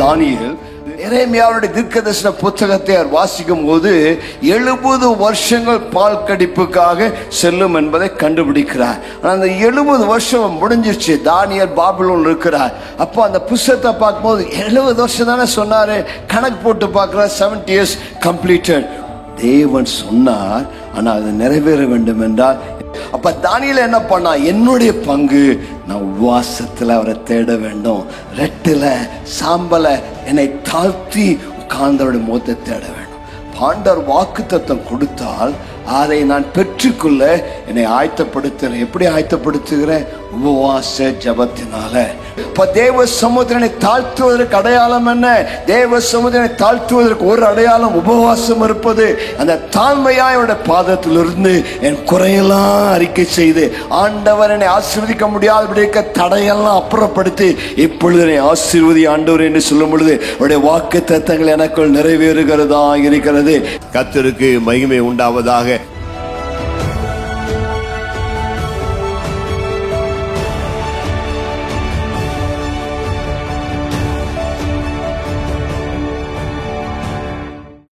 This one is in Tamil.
தானியேல் எரேமியாவுடைய தீர்க்கதரிசன புத்தகத்தை வாசிக்கும் போது 70 வருஷங்கள் பால் கடிப்புக்காக செல்லும் என்பதை கண்டுபிடிக்கிறார். அந்த 70 வருஷம் முடிஞ்சிருச்சு. தானியேல் பாபிலோன்ல இருக்கிறார். அப்போ அந்த புத்தகத்தை பார்க்கும்போது 70 வருஷம் தானே சொன்னாரு. கணக்கு போட்டு பார்க்கிறார். 70 years completed. தேவன் சொன்னார், ஆனால் அது நிறைவேற வேண்டும் என்றால். அப்ப தானியேல் என்ன பண்ணா, என்னுடைய பங்கு நான் உபவாசத்துல அவரை தேட வேண்டும், ரெட்டில சாம்பல என்னை தாழ்த்தி உட்கார்ந்தவருடைய முகத்தை தேட வேண்டும். ஆண்டவர் வாக்குத்தத்தம் கொடுத்தால் அதை நான் பெற்றுக்கொள்ள என்னை ஆயத்தப்படுத்துகிறேன். எப்படி ஆயத்தப்படுத்துகிறேன்? உபவாச ஜபத்தினால. இப்ப தேவ சமுத்திரனை தாழ்த்துவதற்கு அடையாளம் என்ன? தேவ சமுத்திரனை தாழ்த்துவதற்கு ஒரு அடையாளம் உபவாசம் இருப்பது. அந்த தாழ்மையாயோட பாதத்திலிருந்து என் குறையெல்லாம் அறிக்கை செய்து, ஆண்டவர் என்னை ஆசீர்வதிக்க முடியாதபடி தடையெல்லாம் அப்புறப்படுத்தி இப்பொழுது என்னை ஆசீர்வதி ஆண்டவர் என்று சொல்லும் பொழுது அவருடைய வாக்கு தத்தங்கள் எனக்குள் நிறைவேறுகிறதா இருக்கிறது. கர்த்தருக்கு மகிமை உண்டாவதாக.